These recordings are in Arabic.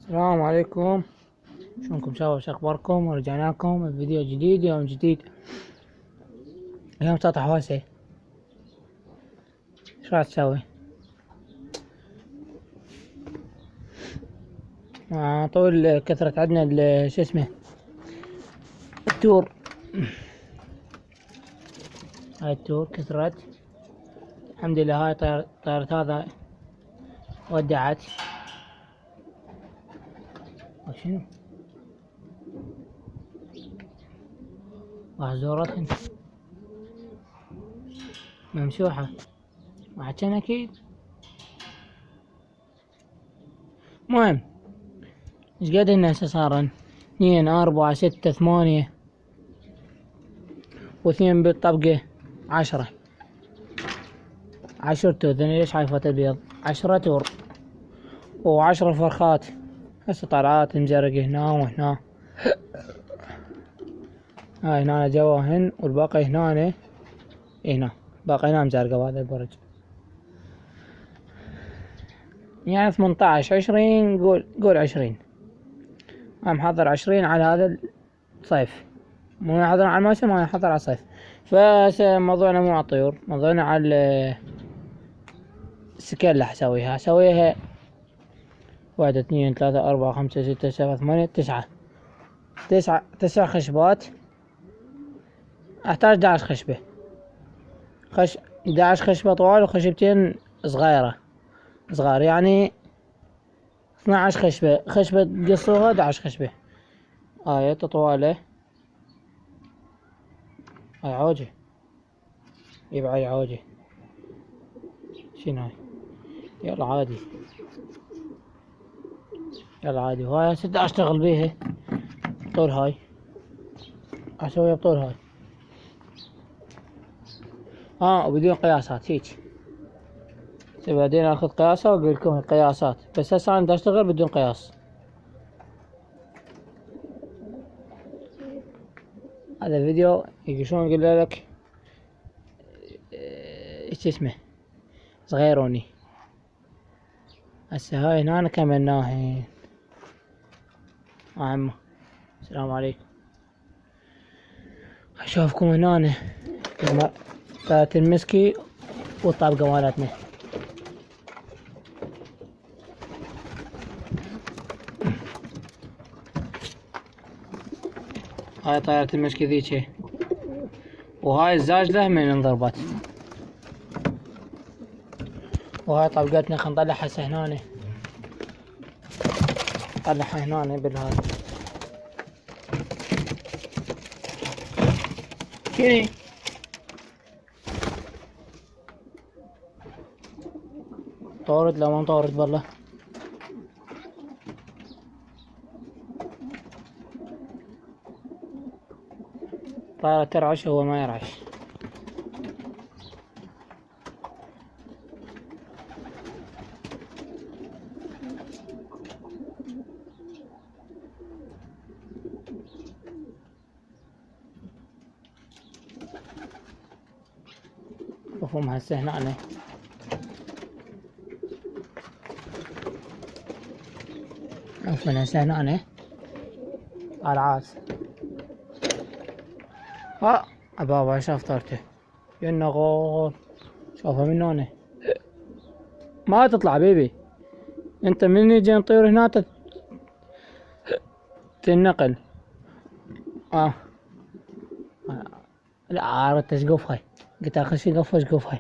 السلام عليكم. شلونكم شباب؟ شو اخباركم؟ ورجعنا لكم بفيديو جديد. يوم جديد، اليوم سطح واسع. ايش راح تسوي؟ مع طول كثرة عندنا شو اسمه التور. هاي التور كثرت، الحمد لله. هاي طيارة هذا ودعت. وشنو زورتهن ممسوحة وعشان اكيد. مهم، ايش قد هن هسه صارن؟ 2 4 6 8 واثنين بالطبقة 10. 10 تور. ليش حايفة البيض؟ 10 تور و10 فرخات. هسه طلعات مزرق هنا وهنا. هاي هنا جواهن والباقي هنا. هنا باقي هنا مزرقة بهذا البرج. يعني 18 20، قول 20. أنا محضر 20 على هذا الصيف، مو محضر على الموسم، أنا محضر على الصيف. موضوعنا مو على الطيور، موضوعنا على السكيلة. اسويها 1 2 3 4 5 6 7 8 9. 9 خشبات. احتاج 11 خشبة. 11 خشبة طوال وخشبتين صغار، يعني 12 خشبة تقصوها 11 خشبة. هاي طواله. هاي عوجة، يبقى عوجة. شنو هاي؟ يلا عادي. وهاي هسه اشتغل بيها طول هاي، اسويها بطول هاي. وبدون قياسات هيك. بعدين اخذ قياسها واقول لكم القياسات، بس هسه انا اشتغل بدون قياس. هذا فيديو شلون اقول لك ايش اسمه صغيروني. هسه هاي هنا كملناها. عمو السلام عليكم. اشوفكم هنا بتاعت المسكي والطابقة مالتنا. هاي طائرة المسكي ذيك، وهاي الزاجلة من انضربت. وهاي طابقتنا. خلينا نطلعها هسه هنا. نطلعها هنا بالهاي. شني طورد لو ما طورد والله. طائرة ترعش هو ما يرعش. مفهوم. هسه هنا عفوا. هسه هنا العاس. بابا شاف طارته ينغول. شوفها من هنا ما تطلع بيبي. انت من يجي نطير هنا تنقل. لا عرفت اشقف هاي. قلت اخر شي اشقف هاي.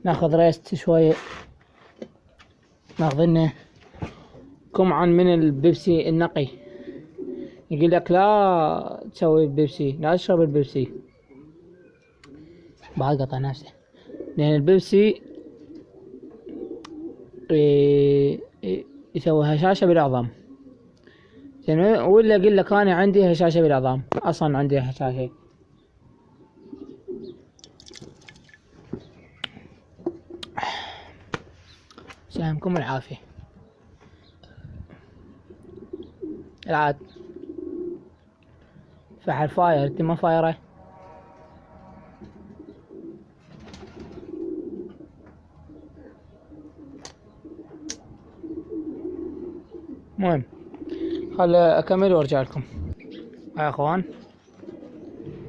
ناخذ ريست شوية. ناخذ لنا كمعا من البيبسي النقي. يقول لك لا تسوي بيبسي، لا تشرب البيبسي. بعد قطع نفسه، لأن البيبسي يسوي هشاشة بالعظام. ولا اقول لك انا عندي هشاشة بالعظام، اصلا عندي هشاشة. سلامكم العافية. العاد فحل فاير. انت ما فايره. المهم خل اكمل وارجع لكم. يا اخوان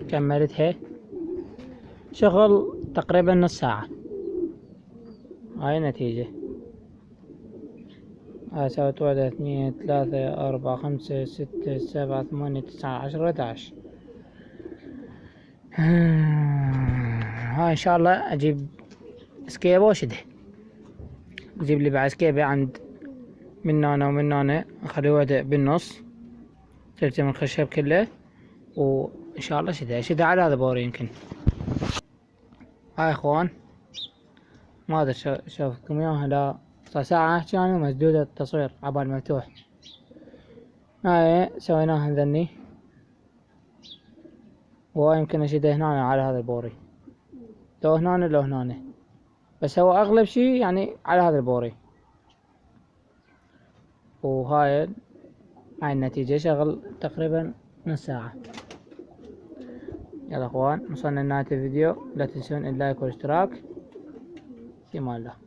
كملتها شغل تقريبا نص ساعة. هاي النتيجة. هاي سوت 1 2 3 4 5 6 7 8 9 10 11. هاي ان شاء الله اجيب سكيبة واشده. اجيب لي بعد سكيبة عند من هنا ومن هنا، اخلي وحدة بالنص تلتم الخشب كله، وان شاء الله شدها على هذا بوري يمكن. هاي اخوان ما ادري شوفتكم اياها، لا صار ساعة احكي انا ومسدودة التصوير عبال مفتوح. هاي سويناها ذني، ويمكن اشده هنا على هذا البوري، لو هنا لو هنا، بس هو اغلب شي يعني على هذا البوري. وهاي النتيجة شغل تقريبا نص ساعة. يلا اخوان وصلنا لنهاية الفيديو، لا تنسون اللايك والاشتراك. في امان الله.